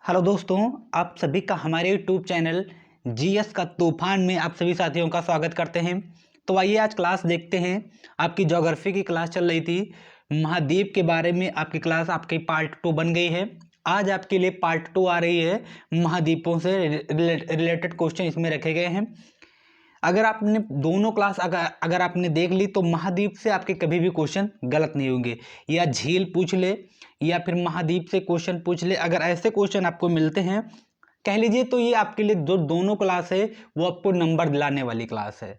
Hello दोस्तों, आप सभी का हमारे यूट्यूब चैनल जीएस का तूफान में आप सभी साथियों का स्वागत करते हैं। तो आइए आज क्लास देखते हैं। आपकी ज्योग्राफी की क्लास चल रही थी, महाद्वीप के बारे में आपकी क्लास आपकी पार्ट 2 बन गई है। आज आपके लिए पार्ट 2 आ रही है, महाद्वीपों से रिलेटेड क्वेश्चन इसमें रखे गए हैं। अगर आपने दोनों क्लास अगर आपने देख ली तो महाद्वीप से आपके कभी भी क्वेश्चन गलत नहीं होंगे। या झील पूछ ले या फिर महाद्वीप से क्वेश्चन पूछ ले, अगर ऐसे क्वेश्चन आपको मिलते हैं कह लीजिए तो ये आपके लिए जो दोनों क्लास है वो आपको नंबर दिलाने वाली क्लास है।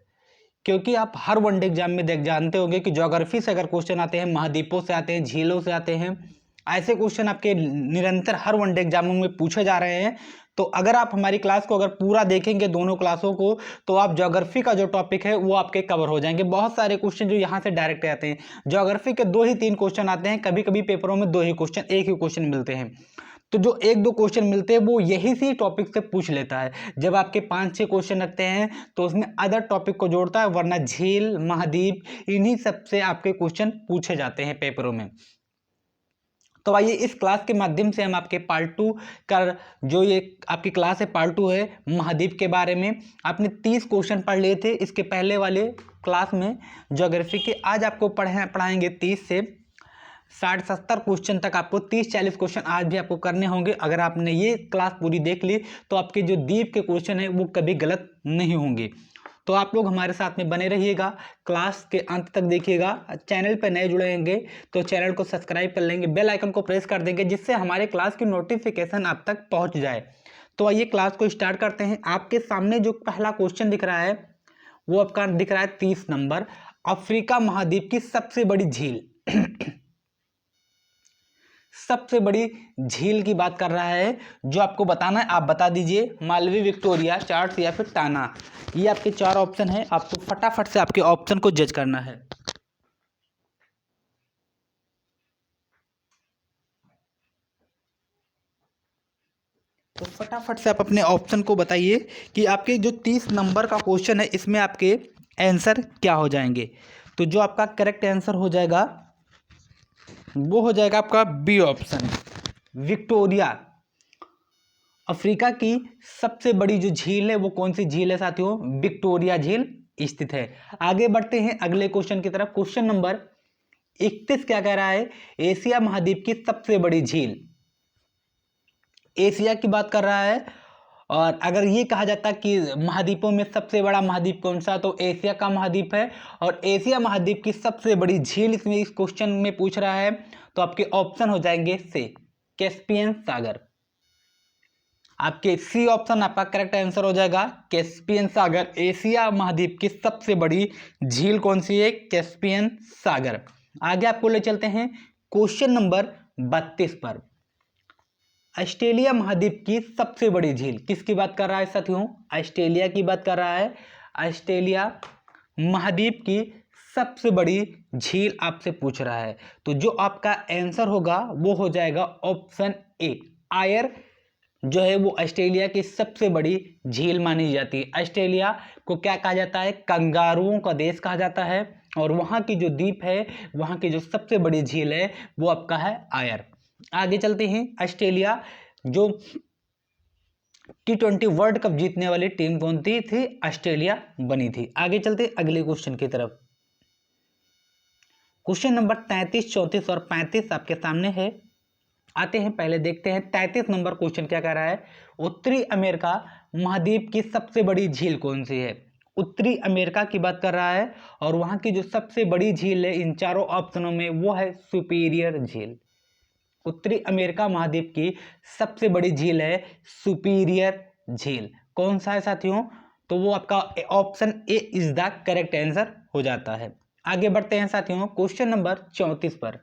क्योंकि आप हर वनडे एग्जाम में जानते होंगे कि ज्योग्राफी से अगर क्वेश्चन आते हैं, महाद्वीपों से आते हैं, झीलों से आते हैं, ऐसे क्वेश्चन आपके निरंतर हर वनडे एग्जामों में पूछे जा रहे हैं। तो अगर आप हमारी क्लास को अगर पूरा देखेंगे दोनों क्लासों को, तो आप ज्योग्राफी का जो टॉपिक है वो आपके कवर हो जाएंगे। बहुत सारे क्वेश्चन जो यहाँ से डायरेक्ट आते हैं, ज्योग्राफी के 2 ही 3 क्वेश्चन आते हैं, कभी कभी पेपरों में 2 ही क्वेश्चन, एक ही क्वेश्चन मिलते हैं। तो जो 1-2 क्वेश्चन मिलते हैं वो यही सी टॉपिक से पूछ लेता है। जब आपके 5-6 क्वेश्चन रखते हैं तो उसमें अदर टॉपिक को जोड़ता है, वरना झील, महाद्वीप, इन्हीं सब से आपके क्वेश्चन पूछे जाते हैं पेपरों में। तो आइए इस क्लास के माध्यम से हम आपके पार्ट 2 का जो ये आपकी क्लास है पार्ट 2 है महाद्वीप के बारे में। आपने 30 क्वेश्चन पढ़ लिए थे इसके पहले वाले क्लास में ज्योग्राफी के। आज आपको पढ़ाएंगे 30 से 60-70 क्वेश्चन तक। आपको 30-40 क्वेश्चन आज भी आपको करने होंगे। अगर आपने ये क्लास पूरी देख ली तो आपके जो द्वीप के क्वेश्चन है वो कभी गलत नहीं होंगे। तो आप लोग हमारे साथ में बने रहिएगा, क्लास के अंत तक देखिएगा। चैनल पर नए जुड़ेंगे तो चैनल को सब्सक्राइब कर लेंगे, बेल आइकन को प्रेस कर देंगे, जिससे हमारे क्लास की नोटिफिकेशन आप तक पहुंच जाए। तो आइए क्लास को स्टार्ट करते हैं। आपके सामने जो पहला क्वेश्चन दिख रहा है वो आपका दिख रहा है 30 नंबर, अफ्रीका महाद्वीप की सबसे बड़ी झील सबसे बड़ी झील की बात कर रहा है। जो आपको बताना है आप बता दीजिए, मालवी, विक्टोरिया, चार्ल्स या फिर टाना। ये आपके 4 ऑप्शन है, आपको फटाफट से आपके ऑप्शन को जज करना है। तो फटाफट से आप अपने ऑप्शन को बताइए कि आपके जो 30 नंबर का क्वेश्चन है इसमें आपके आंसर क्या हो जाएंगे। तो जो आपका करेक्ट आंसर हो जाएगा वो हो जाएगा आपका बी ऑप्शन, विक्टोरिया। अफ्रीका की सबसे बड़ी जो झील है वो कौन सी झील है साथियों? विक्टोरिया झील स्थित है। आगे बढ़ते हैं अगले क्वेश्चन की तरफ। क्वेश्चन नंबर 31 क्या कह रहा है? एशिया महाद्वीप की सबसे बड़ी झील। एशिया की बात कर रहा है। और अगर ये कहा जाता कि महाद्वीपों में सबसे बड़ा महाद्वीप कौन सा, तो एशिया का महाद्वीप है। और एशिया महाद्वीप की सबसे बड़ी झील इसमें इस क्वेश्चन में पूछ रहा है। तो आपके ऑप्शन हो जाएंगे से कैस्पियन सागर। आपके सी ऑप्शन आपका करेक्ट आंसर हो जाएगा, कैस्पियन सागर। एशिया महाद्वीप की सबसे बड़ी झील कौन सी है? कैस्पियन सागर। आगे आपको ले चलते हैं क्वेश्चन नंबर 32 पर। ऑस्ट्रेलिया महाद्वीप की सबसे बड़ी झील किसकी बात कर रहा है साथियों? ऑस्ट्रेलिया की बात कर रहा है। ऑस्ट्रेलिया महाद्वीप की सबसे बड़ी झील आपसे पूछ रहा है। तो जो आपका आंसर होगा वो हो जाएगा ऑप्शन ए, आयर जो है वो ऑस्ट्रेलिया की सबसे बड़ी झील मानी जाती है। ऑस्ट्रेलिया को क्या कहा जाता है? कंगारुओं का देश कहा जाता है। और वहाँ की जो द्वीप है, वहाँ की जो सबसे बड़ी झील है वो आपका है आयर। आगे चलते हैं। ऑस्ट्रेलिया जो T20 वर्ल्ड कप जीतने वाली टीम कौन थी? ऑस्ट्रेलिया बनी थी। आगे चलते अगले क्वेश्चन की तरफ। क्वेश्चन नंबर 33, 34 और 35 आपके सामने है। आते हैं पहले देखते हैं 33 नंबर क्वेश्चन क्या कह रहा है? उत्तरी अमेरिका महाद्वीप की सबसे बड़ी झील कौन सी है? उत्तरी अमेरिका की बात कर रहा है और वहां की जो सबसे बड़ी झील है इन चारों ऑप्शनों में वो है सुपीरियर झील। उत्तरी अमेरिका महाद्वीप की सबसे बड़ी झील है सुपीरियर झील। कौन सा है साथियों? तो वो आपका option A is the correct answer हो जाता है। आगे बढ़ते हैं साथियों क्वेश्चन नंबर 34 पर।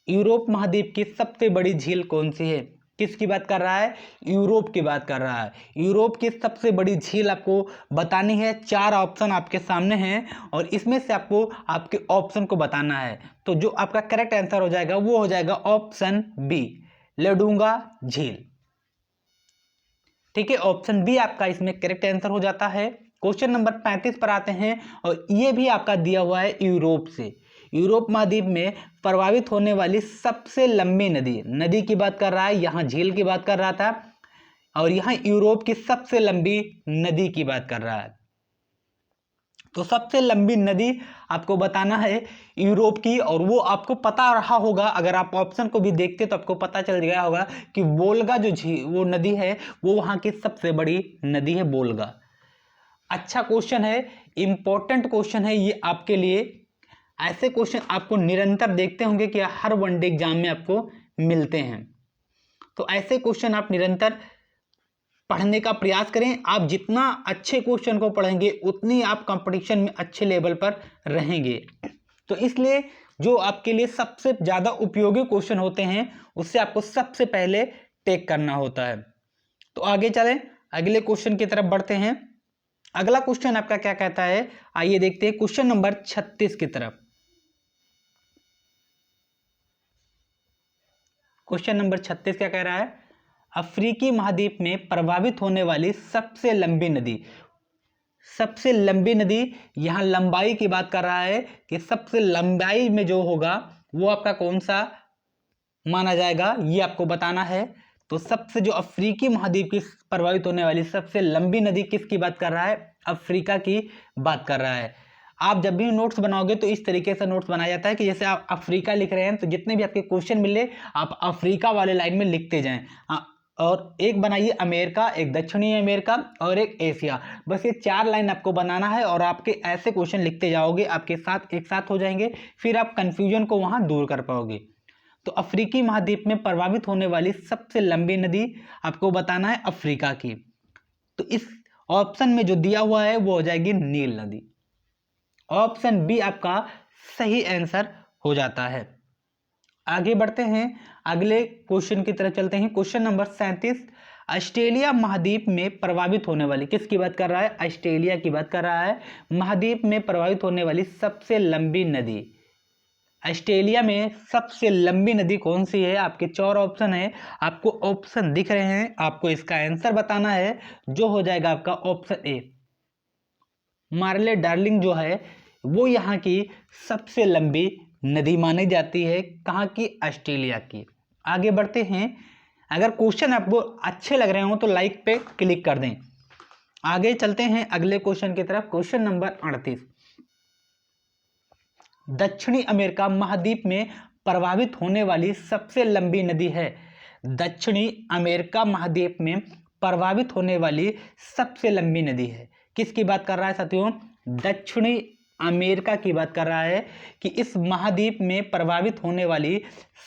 यूरोप महाद्वीप की सबसे बड़ी झील कौन सी है? किसकी बात कर रहा है? यूरोप की बात कर रहा है। यूरोप की सबसे बड़ी झील आपको बतानी है। 4 ऑप्शन आपके सामने हैं और इसमें से आपको आपके ऑप्शन को बताना है। तो जो आपका करेक्ट आंसर हो जाएगा वो हो जाएगा ऑप्शन बी, लडूंगा झील। ठीक है, ऑप्शन बी आपका इसमें करेक्ट आंसर हो जाता है। क्वेश्चन नंबर 35 पर आते हैं और ये भी आपका दिया हुआ है यूरोप से। यूरोप महाद्वीप में प्रभावित होने वाली सबसे लंबी नदी की बात कर रहा है, यहाँ झील की बात कर रहा था और यहाँ यूरोप की सबसे लंबी नदी की बात कर रहा है। तो सबसे लंबी नदी आपको बताना है यूरोप की, और वो आपको पता रहा होगा, अगर आप ऑप्शन को भी देखते तो आपको पता चल गया होगा कि वोल्गा जो वो नदी है वो वहाँ की सबसे बड़ी नदी है, वोल्गा। अच्छा क्वेश्चन है, इंपॉर्टेंट क्वेश्चन है ये आपके लिए। ऐसे क्वेश्चन आपको निरंतर देखते होंगे कि हर वनडे एग्जाम में आपको मिलते हैं, तो ऐसे क्वेश्चन आप निरंतर पढ़ने का प्रयास करें। आप जितना अच्छे क्वेश्चन को पढ़ेंगे उतनी आप कंपटीशन में अच्छे लेवल पर रहेंगे। तो इसलिए जो आपके लिए सबसे ज़्यादा उपयोगी क्वेश्चन होते हैं उससे आपको सबसे पहले टेक करना होता है। तो आगे चलें, अगले क्वेश्चन की तरफ बढ़ते हैं। अगला क्वेश्चन आपका क्या कहता है, आइए देखते हैं क्वेश्चन नंबर 36 की तरफ। क्वेश्चन नंबर 36 क्या कह रहा है, अफ्रीकी महाद्वीप में प्रभावित होने वाली सबसे लंबी नदी। सबसे लंबी नदी, यहां लंबाई की बात कर रहा है कि सबसे लंबाई में जो होगा वो आपका कौन सा माना जाएगा, ये आपको बताना है। तो सबसे जो अफ्रीकी महाद्वीप की प्रभावित होने वाली सबसे लंबी नदी किसकी बात कर रहा है, अफ्रीका की बात कर रहा है। आप जब भी नोट्स बनाओगे तो इस तरीके से नोट्स बनाया जाता है कि जैसे आप अफ्रीका लिख रहे हैं तो जितने भी आपके क्वेश्चन मिले आप अफ्रीका वाले लाइन में लिखते जाएं। और एक बनाइए अमेरिका, एक दक्षिणी अमेरिका और एक एशिया, बस ये 4 लाइन आपको बनाना है और आपके ऐसे क्वेश्चन लिखते जाओगे, आपके साथ एक साथ हो जाएंगे, फिर आप कंफ्यूजन को वहां दूर कर पाओगे। तो अफ्रीकी महाद्वीप में प्रभावित होने वाली सबसे लंबी नदी आपको बताना है अफ्रीका की। तो इस ऑप्शन में जो दिया हुआ है वो हो जाएगी नील नदी। ऑप्शन बी आपका सही आंसर हो जाता है। आगे बढ़ते हैं, अगले क्वेश्चन की तरफ चलते हैं। क्वेश्चन नंबर 37, ऑस्ट्रेलिया महाद्वीप में प्रभावित होने वाली, किसकी बात कर रहा है, ऑस्ट्रेलिया की बात कर रहा है, महाद्वीप में प्रभावित होने वाली सबसे लंबी नदी। ऑस्ट्रेलिया में सबसे लंबी नदी कौन सी है, आपके 4 ऑप्शन है, आपको ऑप्शन दिख रहे हैं, आपको इसका आंसर बताना है, जो हो जाएगा आपका ऑप्शन ए, मार्ले डार्लिंग जो है वो यहाँ की सबसे लंबी नदी मानी जाती है। कहाँ की, ऑस्ट्रेलिया की। आगे बढ़ते हैं, अगर क्वेश्चन आपको अच्छे लग रहे हो तो लाइक पे क्लिक कर दें। आगे चलते हैं अगले क्वेश्चन की तरफ। क्वेश्चन नंबर 38, दक्षिणी अमेरिका महाद्वीप में प्रभावित होने वाली सबसे लंबी नदी है। दक्षिणी अमेरिका महाद्वीप में प्रभावित होने वाली सबसे लंबी नदी है, किसकी बात कर रहा है साथियों, दक्षिणी अमेरिका की बात कर रहा है कि इस महाद्वीप में प्रभावित होने वाली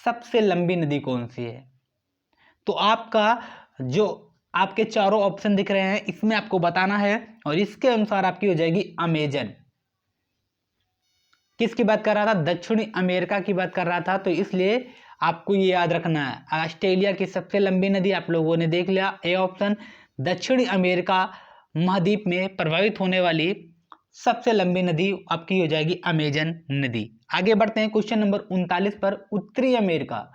सबसे लंबी नदी कौन सी है। तो आपका जो आपके चारों ऑप्शन दिख रहे हैं इसमें आपको बताना है और इसके अनुसार आपकी हो जाएगी अमेजन। किसकी बात कर रहा था, दक्षिणी अमेरिका की बात कर रहा था, तो इसलिए आपको ये याद रखना है। ऑस्ट्रेलिया की सबसे लंबी नदी आप लोगों ने देख लिया, ए ऑप्शन। दक्षिणी अमेरिका महाद्वीप में प्रभावित होने वाली सबसे लंबी नदी आपकी हो जाएगी अमेजन नदी। आगे बढ़ते हैं क्वेश्चन नंबर 39 पर, उत्तरी अमेरिका।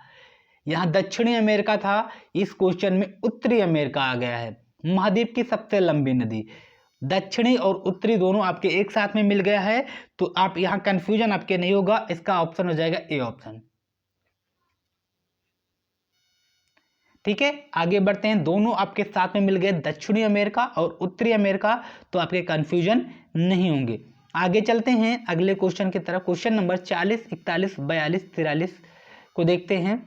यहाँ दक्षिणी अमेरिका था, इस क्वेश्चन में उत्तरी अमेरिका आ गया है। महाद्वीप की सबसे लंबी नदी, दक्षिणी और उत्तरी दोनों आपके एक साथ में मिल गया है, तो आप यहाँ कंफ्यूजन आपके नहीं होगा, इसका ऑप्शन हो जाएगा ए ऑप्शन। ठीक है, आगे बढ़ते हैं, दोनों आपके साथ में मिल गए, दक्षिणी अमेरिका और उत्तरी अमेरिका, तो आपके कंफ्यूजन नहीं होंगे। आगे चलते हैं अगले क्वेश्चन की तरफ। क्वेश्चन नंबर 40, 41, 42, 43 को देखते हैं।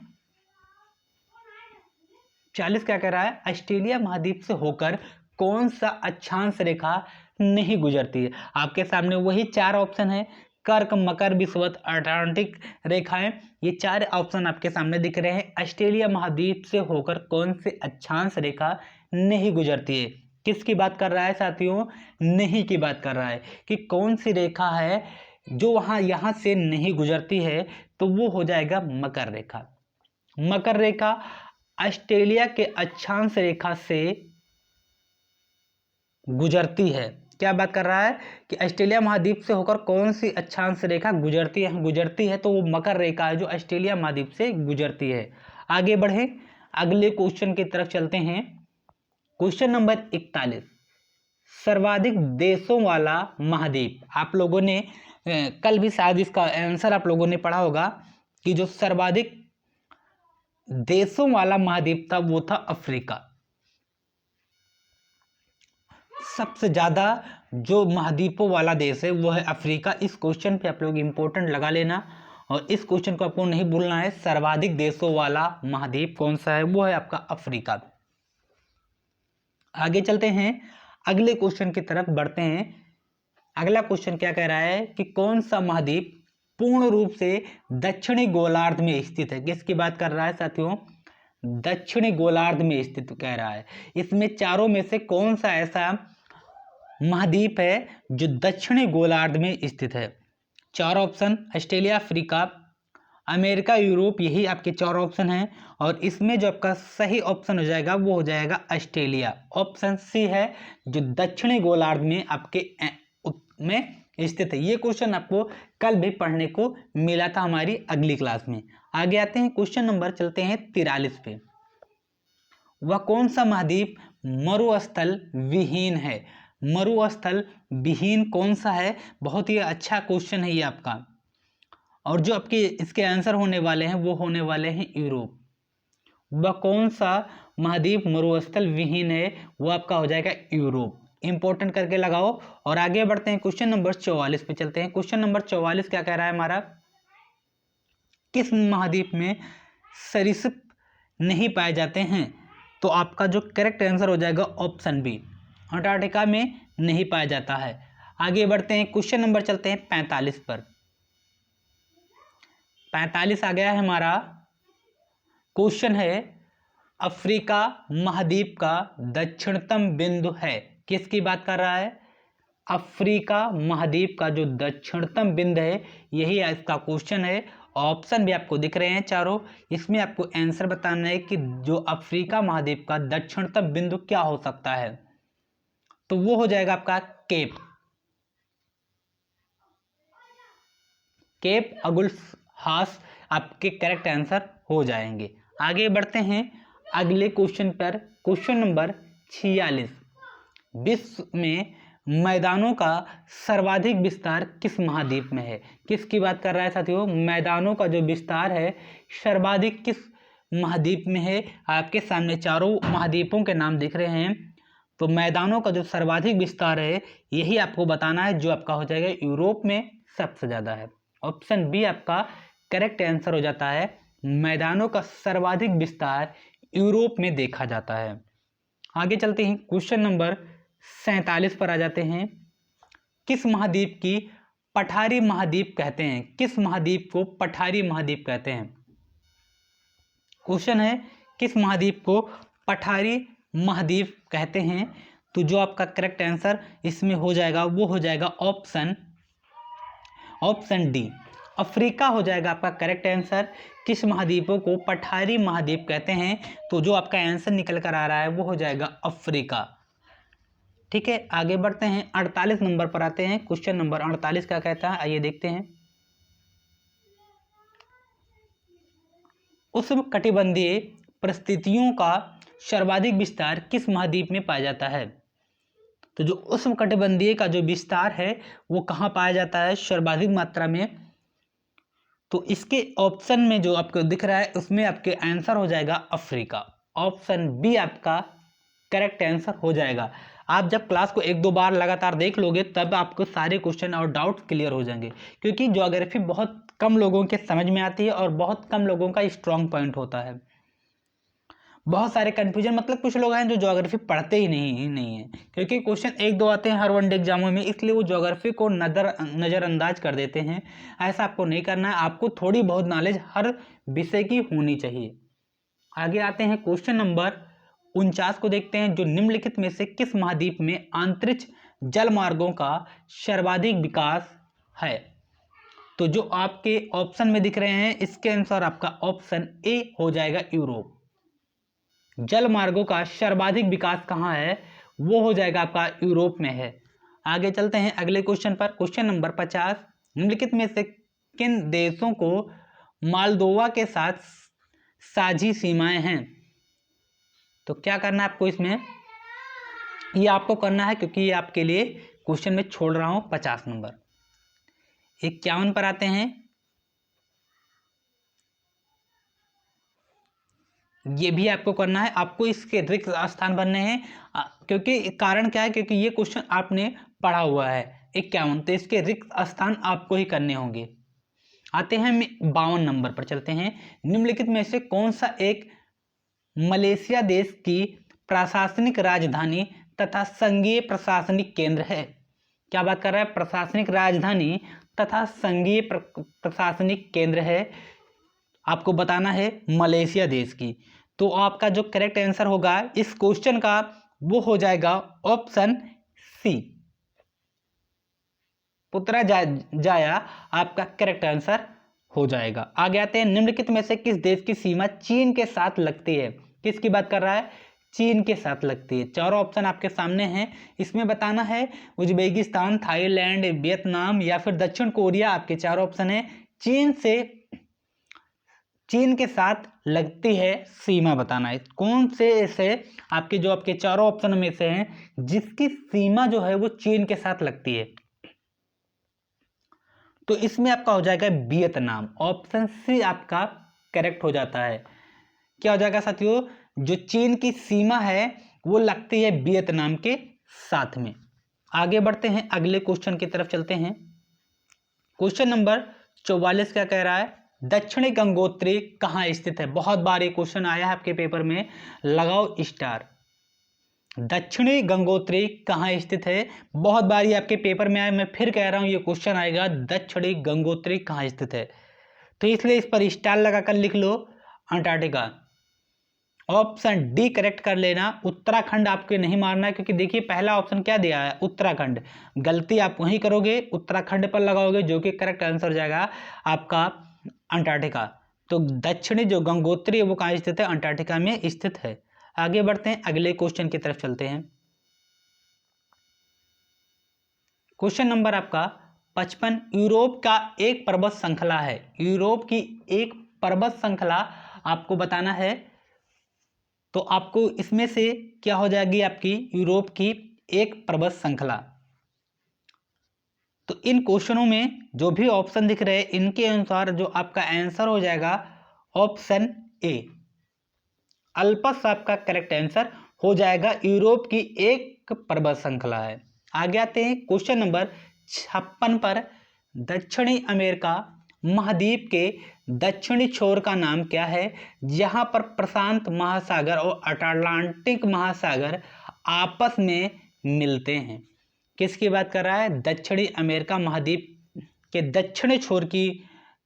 40 क्या कह रहा है, ऑस्ट्रेलिया महाद्वीप से होकर कौन सा अक्षांश रेखा नहीं गुजरती है। आपके सामने वही 4 ऑप्शन है, कर्क, मकर, विषुवत, अटलांटिक रेखाएं, ये 4 ऑप्शन आपके सामने दिख रहे हैं। ऑस्ट्रेलिया महाद्वीप से होकर कौन से अक्षांश रेखा नहीं गुजरती है, किसकी बात कर रहा है साथियों, नहीं की बात कर रहा है कि कौन सी रेखा है जो वहां यहां से नहीं गुजरती है, तो वो हो जाएगा मकर रेखा। मकर रेखा ऑस्ट्रेलिया के अक्षांश रेखा से गुजरती है। क्या बात कर रहा है कि ऑस्ट्रेलिया महाद्वीप से होकर कौन सी अक्षांश रेखा गुजरती है, तो वो मकर रेखा है जो ऑस्ट्रेलिया महाद्वीप से गुजरती है। आगे बढ़े, अगले क्वेश्चन की तरफ चलते हैं। क्वेश्चन नंबर 41, सर्वाधिक देशों वाला महाद्वीप। आप लोगों ने कल भी शायद इसका आंसर आप लोगों ने पढ़ा होगा कि जो सर्वाधिक देशों वाला महाद्वीप था वो था अफ्रीका। सबसे ज्यादा जो महाद्वीपों वाला देश है वो है अफ्रीका। इस क्वेश्चन पे आप लोग इंपॉर्टेंट लगा लेना और इस क्वेश्चन को आपको नहीं भूलना है। सर्वाधिक देशों वाला महाद्वीप कौन सा है? वो है आपका अफ्रीका। आगे चलते हैं, अगले क्वेश्चन की तरफ बढ़ते हैं। अगला क्वेश्चन क्या कह रहा है कि कौन सा महाद्वीप पूर्ण रूप से दक्षिणी गोलार्ध में स्थित है? किसकी बात कर रहा है साथियों? दक्षिणी गोलार्ध में स्थित कह रहा है। इसमें चारों में से कौन सा ऐसा महाद्वीप है जो दक्षिणी गोलार्ध में स्थित है? चार option, Australia, Africa, America, Europe, यही आपके चार ऑप्शन हैं। और इसमें जो आपका सही ऑप्शन हो जाएगा वो हो जाएगा ऑस्ट्रेलिया। ऑप्शन सी है जो दक्षिणी गोलार्ध में आपके में स्थित है। ये क्वेश्चन आपको कल भी पढ़ने को मिला था हमारी अगली क्लास में। आगे आते हैं, क्वेश्चन नंबर चलते हैं 43 पे। वह कौन सा महाद्वीप मरुस्थल विहीन है? मरुस्थल विहीन कौन सा है? बहुत ही अच्छा क्वेश्चन है ये आपका। और जो आपके इसके आंसर होने वाले हैं वो होने वाले हैं यूरोप। वह कौन सा महाद्वीप मरुस्थल विहीन है? वो आपका हो जाएगा यूरोप। इंपॉर्टेंट करके लगाओ। और आगे बढ़ते हैं, क्वेश्चन नंबर 44 पे चलते हैं। क्वेश्चन नंबर 44 क्या कह रहा है हमारा? किस महाद्वीप में सरीसृप नहीं पाए जाते हैं? तो आपका जो करेक्ट आंसर हो जाएगा ऑप्शन बी, अंटार्कटिका में नहीं पाया जाता है। आगे बढ़ते हैं, क्वेश्चन नंबर चलते हैं 45 पर। 45 आ गया है हमारा। क्वेश्चन है अफ्रीका महाद्वीप का दक्षिणतम बिंदु है। किसकी बात कर रहा है? अफ्रीका महाद्वीप का जो दक्षिणतम बिंदु है, यही इसका क्वेश्चन है। ऑप्शन भी आपको दिख रहे हैं चारों। इसमें आपको आंसर बताना है कि जो अफ्रीका महाद्वीप का दक्षिणतम बिंदु क्या हो सकता है। तो वो हो जाएगा आपका केप अगुल्फ हास आपके करेक्ट आंसर हो जाएंगे। आगे बढ़ते हैं अगले क्वेश्चन पर। Question number 46। विश्व में मैदानों का सर्वाधिक विस्तार किस महाद्वीप में है? किसकी बात कर रहा है साथियों? मैदानों का जो विस्तार है सर्वाधिक किस महाद्वीप में है? आपके सामने चारों महाद्वीपों के नाम दिख रहे हैं। तो मैदानों का जो सर्वाधिक विस्तार है यही आपको बताना है, जो आपका हो जाएगा यूरोप में सबसे ज्यादा है। ऑप्शन बी आपका करेक्ट आंसर हो जाता है। मैदानों का सर्वाधिक विस्तार यूरोप में देखा जाता है। आगे चलते हैं, क्वेश्चन नंबर 47 पर आ जाते हैं। किस महाद्वीप की पठारी महाद्वीप कहते हैं? किस महाद्वीप को पठारी महाद्वीप कहते हैं? क्वेश्चन है किस महाद्वीप को पठारी महाद्वीप कहते हैं? तो जो आपका करेक्ट आंसर इसमें हो जाएगा वो हो जाएगा ऑप्शन डी, अफ्रीका हो जाएगा आपका करेक्ट आंसर। किस महाद्वीपों को पठारी महाद्वीप कहते हैं? तो जो आपका आंसर निकल कर आ रहा है वो हो जाएगा अफ्रीका। ठीक है, आगे बढ़ते हैं, 48 नंबर पर आते हैं। क्वेश्चन नंबर 48 क्या कहता है, आइए देखते हैं। उष्णकटिबंधीय परिस्थितियों का सर्वाधिक विस्तार किस महाद्वीप में पाया जाता है? तो जो उष्णकटिबंधीय का जो विस्तार है वो कहाँ पाया जाता है सर्वाधिक मात्रा में? तो इसके ऑप्शन में जो आपको दिख रहा है उसमें आपके आंसर हो जाएगा अफ्रीका। ऑप्शन बी आपका करेक्ट आंसर हो जाएगा। आप जब क्लास को एक दो बार लगातार देख लोगे तब आपको सारे क्वेश्चन और डाउट्स क्लियर हो जाएंगे, क्योंकि ज्योग्राफी बहुत कम लोगों के समझ में आती है और बहुत कम लोगों का स्ट्रॉन्ग पॉइंट होता है। बहुत सारे कंफ्यूजन, मतलब कुछ लोग हैं जो ज्योग्राफी पढ़ते ही नहीं है, क्योंकि क्वेश्चन एक दो आते हैं हर वनडे एग्जामों में, इसलिए वो ज्योग्राफी को नज़रअंदाज कर देते हैं। ऐसा आपको नहीं करना है, आपको थोड़ी बहुत नॉलेज हर विषय की होनी चाहिए। आगे आते हैं, क्वेश्चन नंबर 49 को देखते हैं। जो निम्नलिखित में से किस महाद्वीप में अंतरिक्ष जल मार्गों का सर्वाधिक विकास है? तो जो आपके ऑप्शन में दिख रहे हैं इसके अनुसार आपका ऑप्शन ए हो जाएगा यूरोप। जल मार्गों का सर्वाधिक विकास कहाँ है? वो हो जाएगा आपका यूरोप में है। आगे चलते हैं अगले क्वेश्चन पर। Question number 50। निम्नलिखित में से किन देशों को मालदोवा के साथ साझी सीमाएं हैं? तो क्या करना है आपको इसमें, ये आपको करना है क्योंकि ये आपके लिए क्वेश्चन में छोड़ रहा हूं 50 नंबर। 51 पर आते हैं। ये भी आपको करना है, आपको इसके रिक्त स्थान भरने हैं। क्योंकि कारण क्या है, क्योंकि ये क्वेश्चन आपने पढ़ा हुआ है 51, तो इसके रिक्त स्थान आपको ही करने होंगे। आते हैं 52 नंबर पर चलते हैं। निम्नलिखित में से कौन सा एक मलेशिया देश की प्रशासनिक राजधानी तथा संघीय प्रशासनिक केंद्र है? क्या बात कर रहा है? प्रशासनिक राजधानी तथा संघीय प्रशासनिक केंद्र है, आपको बताना है मलेशिया देश की। तो आपका जो करेक्ट आंसर होगा इस क्वेश्चन का वो हो जाएगा ऑप्शन सी, पुत्रजाया आपका करेक्ट आंसर हो जाएगा। आगे आते हैं, निम्नलिखित में से किस देश की सीमा चीन के साथ लगती है? किसकी बात कर रहा है? चीन के साथ लगती है। चारों ऑप्शन आपके सामने हैं, इसमें बताना है उज्बेकिस्तान, थाईलैंड, वियतनाम या फिर दक्षिण कोरिया। आपके चारों ऑप्शन है। चीन के साथ लगती है सीमा बताना है। कौन से ऐसे आपके जो आपके चारों ऑप्शन में से हैं जिसकी सीमा जो है वो चीन के साथ लगती है? तो इसमें आपका हो जाएगा वियतनाम। ऑप्शन सी आपका करेक्ट हो जाता है। क्या हो जाएगा साथियों? जो चीन की सीमा है वो लगती है वियतनाम के साथ में। आगे बढ़ते हैं, अगले क्वेश्चन की तरफ चलते हैं। क्वेश्चन नंबर 44 क्या कह रहा है? दक्षिणी गंगोत्री कहाँ स्थित है? बहुत बार ये क्वेश्चन आया है आपके पेपर में, लगाओ स्टार। दक्षिणी गंगोत्री कहाँ स्थित है? बहुत बार ये आपके पेपर में आया, मैं फिर कह रहा हूं ये क्वेश्चन आएगा, दक्षिणी गंगोत्री कहाँ स्थित है, तो इसलिए इस पर स्टार लगाकर लिख लो अंटार्कटिका। ऑप्शन डी करेक्ट कर लेना। उत्तराखंड आपके नहीं मारना है, क्योंकि देखिए पहला ऑप्शन क्या दिया है, उत्तराखंड। गलती आप वहीं करोगे, उत्तराखंड पर लगाओगे, जो कि करेक्ट आंसर हो जाएगा आपका अंटार्कटिका। तो दक्षिणी जो गंगोत्री है वो कहाँ स्थित है? अंटार्कटिका में स्थित है। आगे बढ़ते हैं, अगले क्वेश्चन की तरफ चलते हैं। क्वेश्चन नंबर आपका 55, यूरोप का एक पर्वत श्रृंखला है। यूरोप की एक पर्वत श्रृंखला आपको बताना है। तो आपको इसमें से क्या हो जाएगी आपकी यूरोप की एक पर्वत श्रृंखला। तो इन क्वेश्चनों में जो भी ऑप्शन दिख रहे हैं इनके अनुसार जो आपका आंसर हो जाएगा ऑप्शन ए, अल्पस आपका करेक्ट आंसर हो जाएगा। यूरोप की एक पर्वत श्रृंखला है। आगे आते हैं क्वेश्चन नंबर 56 पर, दक्षिणी अमेरिका महाद्वीप के दक्षिणी छोर का नाम क्या है जहां पर प्रशांत महासागर और अटलांटिक महासागर आपस में मिलते हैं? किसकी बात कर रहा है? दक्षिणी अमेरिका महाद्वीप के दक्षिणी छोर की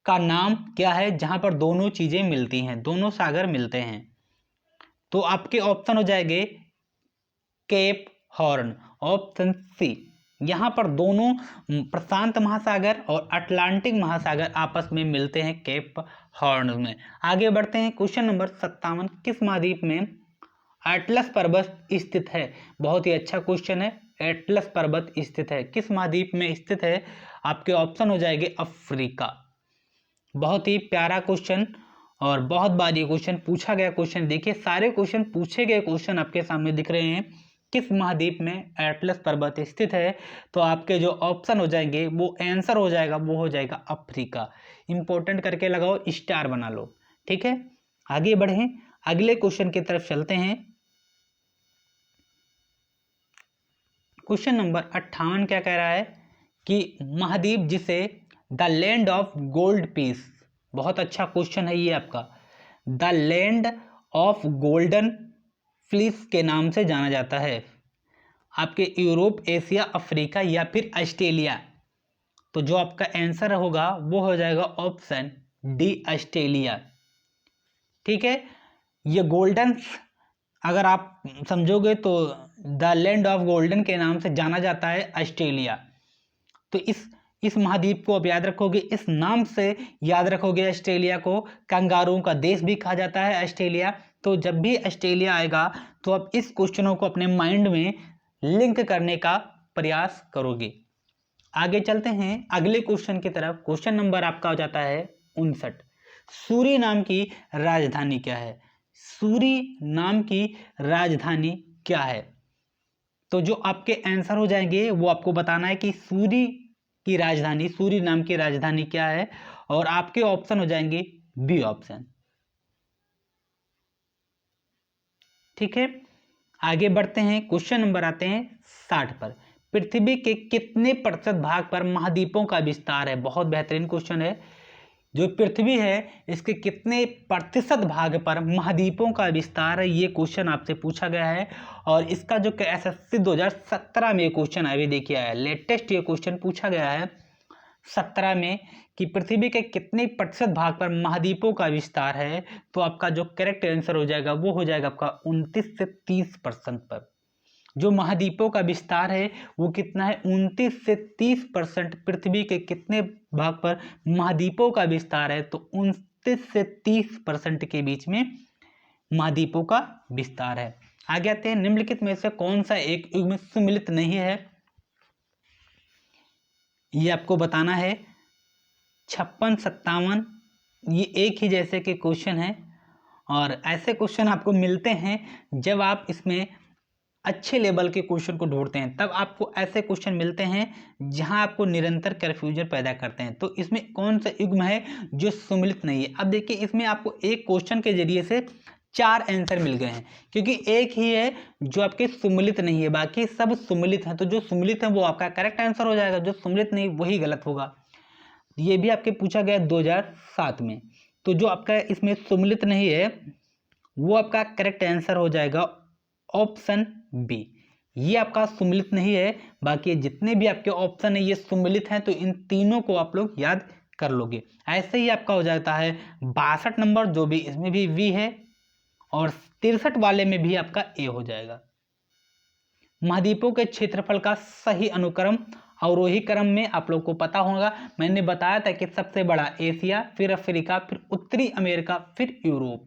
का नाम क्या है जहां पर दोनों चीजें मिलती हैं, दोनों सागर मिलते हैं? तो आपके ऑप्शन हो जाएंगे केप हॉर्न, ऑप्शन सी। यहां पर दोनों प्रशांत महासागर और अटलांटिक महासागर आपस में मिलते हैं केप हॉर्न में। आगे बढ़ते हैं, क्वेश्चन नंबर 57, किस महाद्वीप में एटलस पर्वत स्थित है? बहुत ही अच्छा क्वेश्चन है। एटलस पर्वत स्थित है, किस महाद्वीप में स्थित है? आपके ऑप्शन हो जाएंगे अफ्रीका। बहुत ही प्यारा क्वेश्चन और बहुत बार ये क्वेश्चन पूछा गया क्वेश्चन। देखिए सारे क्वेश्चन पूछे गए क्वेश्चन आपके सामने दिख रहे हैं। किस महाद्वीप में एटलस पर्वत स्थित है? तो आपके जो ऑप्शन हो जाएंगे वो आंसर हो जाएगा, वो हो जाएगा अफ्रीका। इंपॉर्टेंट करके लगाओ, स्टार बना लो, ठीक है। आगे बढ़े, अगले क्वेश्चन की तरफ चलते हैं। क्वेश्चन नंबर 58 क्या कह रहा है कि महाद्वीप जिसे the land of gold piece, बहुत अच्छा क्वेश्चन है ये आपका, the land of golden fleece के नाम से जाना जाता है, आपके यूरोप, एशिया, अफ्रीका या फिर ऑस्ट्रेलिया? तो जो आपका आंसर होगा वो हो जाएगा ऑप्शन डी, ऑस्ट्रेलिया, ठीक है। ये गोल्डन अगर आप समझोगे तो द लैंड ऑफ गोल्डन के नाम से जाना जाता है ऑस्ट्रेलिया। तो इस महाद्वीप को आप याद रखोगे, इस नाम से याद रखोगे ऑस्ट्रेलिया को। कंगारुओं का देश भी कहा जाता है ऑस्ट्रेलिया। तो जब भी ऑस्ट्रेलिया आएगा तो आप इस क्वेश्चनों को अपने माइंड में लिंक करने का प्रयास करोगे। आगे चलते हैं अगले क्वेश्चन की तरफ। क्वेश्चन नंबर आपका हो जाता है 59, सूरी नाम की राजधानी क्या है? सूरी नाम की राजधानी क्या है? तो जो आपके आंसर हो जाएंगे वो आपको बताना है कि सूरी की राजधानी, सूरीनाम की राजधानी क्या है? और आपके ऑप्शन हो जाएंगे बी ऑप्शन। ठीक है, आगे बढ़ते हैं। क्वेश्चन नंबर आते हैं 60 पर। पृथ्वी के कितने प्रतिशत भाग पर महाद्वीपों का विस्तार है? बहुत बेहतरीन क्वेश्चन है। जो पृथ्वी है इसके कितने प्रतिशत भाग पर महाद्वीपों का विस्तार है, ये क्वेश्चन आपसे पूछा गया है। और इसका जो एसएससी 2017 में क्वेश्चन अभी देखिए आया, लेटेस्ट ये क्वेश्चन पूछा गया है 17 में कि पृथ्वी के कितने प्रतिशत भाग पर महाद्वीपों का विस्तार है। तो आपका जो करेक्ट आंसर हो जाएगा वो हो जाएगा आपका 29 से 30% पर। जो महाद्वीपों का विस्तार है वो कितना है? 29 से 30%। पृथ्वी के कितने भाग पर महाद्वीपों का विस्तार है? तो 29 से 30% के बीच में महाद्वीपों का विस्तार है। आगे आते हैं, निम्नलिखित में से कौन सा एक युग्म सम्मिलित नहीं है? ये आपको बताना है। 56, 57 ये एक ही जैसे के क्वेश्चन है। और ऐसे क्वेश्चन आपको मिलते हैं जब आप इसमें अच्छे लेवल के क्वेश्चन को ढूंढते हैं, तब आपको ऐसे क्वेश्चन मिलते हैं जहां आपको निरंतर कन्फ्यूजन पैदा करते हैं। तो इसमें कौन सा युग्म है जो सम्मिलित नहीं है? अब देखिए, इसमें आपको एक क्वेश्चन के जरिए से 4 आंसर मिल गए हैं, क्योंकि एक ही है जो आपके सम्मिलित नहीं है, बाकी सब सम्मिलित हैं। तो जो सम्मिलित है वो आपका करेक्ट आंसर हो जाएगा, जो सम्मिलित नहीं वही गलत होगा। ये भी आपके पूछा गया 2007 में। तो जो आपका इसमें सम्मिलित नहीं है वो आपका करेक्ट आंसर हो जाएगा ऑप्शन बी। ये आपका सम्मिलित नहीं है, बाकी जितने भी आपके ऑप्शन है ये सम्मिलित हैं। तो इन तीनों को आप लोग याद कर लोगे। ऐसे ही आपका हो जाता है 62 नंबर, जो भी इसमें भी वी है, और 63 वाले में भी आपका ए हो जाएगा। महाद्वीपों के क्षेत्रफल का सही अनुक्रम अवरोही क्रम में आप लोग को पता होगा। मैंने बताया था कि सबसे बड़ा एशिया, फिर अफ्रीका, फिर उत्तरी अमेरिका, फिर यूरोप।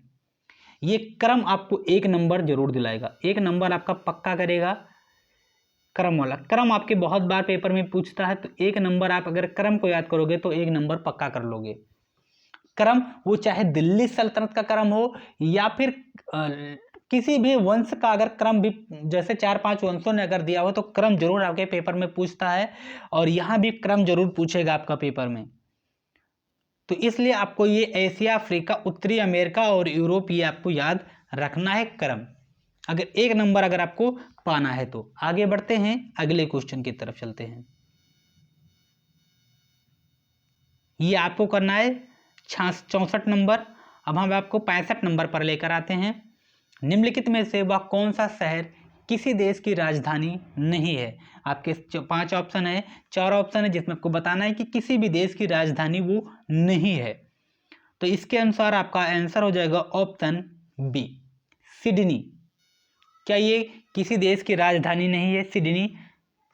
ये क्रम आपको 1 नंबर जरूर दिलाएगा, 1 नंबर आपका पक्का करेगा। क्रम वाला क्रम आपके बहुत बार पेपर में पूछता है, तो 1 नंबर आप अगर क्रम को याद करोगे तो 1 नंबर पक्का कर लोगे। क्रम वो चाहे दिल्ली सल्तनत का क्रम हो या फिर किसी भी वंश का अगर क्रम भी, जैसे 4-5 वंशों ने अगर दिया हो तो क्रम जरूर आपके पेपर में पूछता है। और यहाँ भी क्रम जरूर पूछेगा आपका पेपर में। तो इसलिए आपको ये एशिया, अफ्रीका, उत्तरी अमेरिका और यूरोप ये आपको याद रखना है क्रम, अगर 1 नंबर अगर आपको पाना है तो। आगे बढ़ते हैं, अगले क्वेश्चन की तरफ चलते हैं। ये आपको करना है 64 नंबर। अब हम आपको 65 नंबर पर लेकर आते हैं। निम्नलिखित में से वह कौन सा शहर किसी देश की राजधानी नहीं है? आपके 5 ऑप्शन है, 4 ऑप्शन है, जिसमें आपको बताना है कि किसी भी देश की राजधानी वो नहीं है। तो इसके अनुसार आपका आंसर हो जाएगा ऑप्शन बी, सिडनी। क्या ये किसी देश की राजधानी नहीं है सिडनी?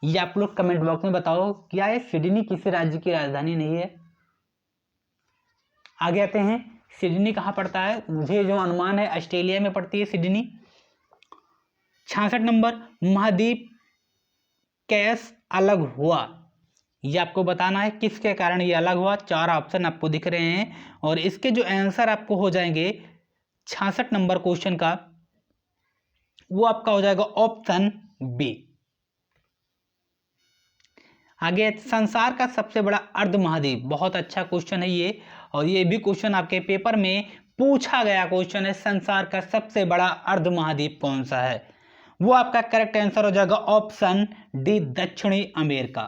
ये आप लोग कमेंट बॉक्स में बताओ, क्या ये सिडनी किसी राज्य की राजधानी नहीं है? आगे आते हैं, सिडनी कहाँ पड़ता है? मुझे जो अनुमान है ऑस्ट्रेलिया में पड़ती है सिडनी। 66 नंबर, महाद्वीप कैसे अलग हुआ? ये आपको बताना है किसके कारण ये अलग हुआ। 4 ऑप्शन आपको दिख रहे हैं और इसके जो आंसर आपको हो जाएंगे 66 नंबर क्वेश्चन का, वो आपका हो जाएगा ऑप्शन बी। आगे, संसार का सबसे बड़ा अर्ध महाद्वीप, बहुत अच्छा क्वेश्चन है ये, और ये भी क्वेश्चन आपके पेपर में पूछा गया क्वेश्चन है। संसार का सबसे बड़ा अर्ध महाद्वीप कौन सा है? वो आपका करेक्ट आंसर हो जाएगा ऑप्शन डी, दक्षिणी अमेरिका।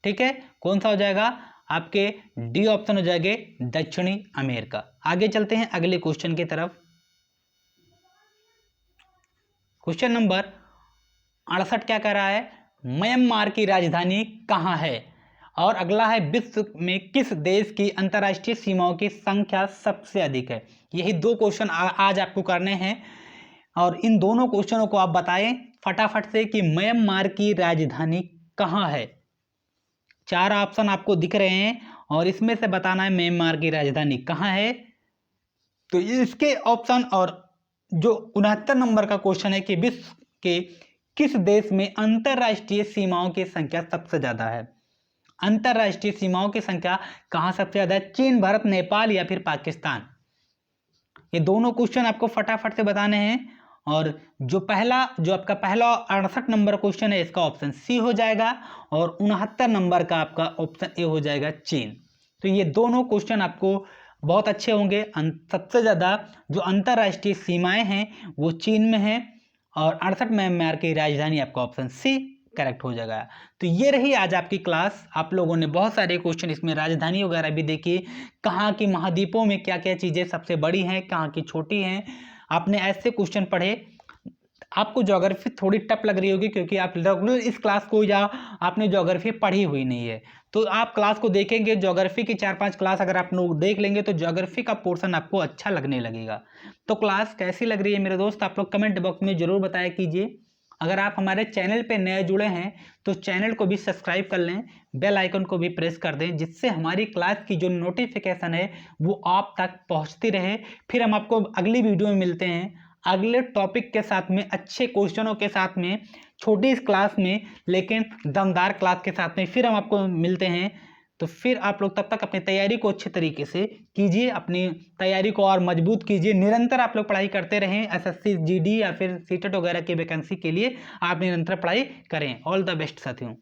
ठीक है, कौन सा हो जाएगा? आपके डी ऑप्शन हो जाएंगे दक्षिणी अमेरिका। आगे चलते हैं अगले क्वेश्चन की तरफ। क्वेश्चन नंबर 68 क्या कह रहा है? म्यांमार की राजधानी कहाँ है? और अगला है, विश्व में किस देश की अंतर्राष्ट्रीय सीमाओं की संख्या सबसे अधिक है? यही 2 क्वेश्चन आज आपको करने हैं, और इन दोनों क्वेश्चनों को आप बताएं फटाफट से कि म्यांमार की राजधानी कहाँ है। 4 ऑप्शन आपको दिख रहे हैं और इसमें से बताना है म्यांमार की राजधानी कहाँ है। तो इसके ऑप्शन, और जो 69 नंबर का क्वेश्चन है कि विश्व के किस देश में अंतरराष्ट्रीय सीमाओं की संख्या सबसे ज्यादा है? अंतरराष्ट्रीय सीमाओं की संख्या कहां सबसे ज्यादा है? चीन, भारत, नेपाल या फिर पाकिस्तान? ये दोनों क्वेश्चन आपको फटाफट से बताने हैं और जो आपका पहला 68 नंबर क्वेश्चन है इसका ऑप्शन सी हो जाएगा और 69 नंबर का आपका ऑप्शन ए हो जाएगा चीन। तो ये दोनों क्वेश्चन आपको बहुत अच्छे होंगे। सबसे ज़्यादा जो अंतर्राष्ट्रीय सीमाएं हैं वो चीन में हैं और 68 म्यांमार की राजधानी आपका ऑप्शन सी करेक्ट हो जाएगा। तो ये रही आज आपकी क्लास। आप लोगों ने बहुत सारे क्वेश्चन इसमें राजधानी वगैरह भी देखी, कहाँ की महाद्वीपों में क्या क्या चीज़ें सबसे बड़ी हैं, कहाँ की छोटी हैं, आपने ऐसे क्वेश्चन पढ़े। आपको ज्योग्राफी थोड़ी टफ लग रही होगी क्योंकि आप रेगुलर इस क्लास को या आपने ज्योग्राफी पढ़ी हुई नहीं है। तो आप क्लास को देखेंगे, ज्योग्राफी की 4-5 क्लास अगर आप लोग देख लेंगे तो ज्योग्राफी का पोर्शन आपको अच्छा लगने लगेगा। तो क्लास कैसी लग रही है मेरे दोस्त, आप लोग कमेंट बॉक्स में ज़रूर बताया कीजिए। अगर आप हमारे चैनल पे नए जुड़े हैं तो चैनल को भी सब्सक्राइब कर लें, बेल आइकन को भी प्रेस कर दें, जिससे हमारी क्लास की जो नोटिफिकेशन है वो आप तक पहुंचती रहे। फिर हम आपको अगली वीडियो में मिलते हैं अगले टॉपिक के साथ में, अच्छे क्वेश्चनों के साथ में, छोटी इस क्लास में लेकिन दमदार क्लास के साथ में फिर हम आपको मिलते हैं। तो फिर आप लोग तब तक अपनी तैयारी को अच्छे तरीके से कीजिए, अपनी तैयारी को और मजबूत कीजिए। निरंतर आप लोग पढ़ाई करते रहें, एसएससी जीडी या फिर सीटेट वगैरह की वैकेंसी के लिए आप निरंतर पढ़ाई करें। ऑल द बेस्ट साथियों।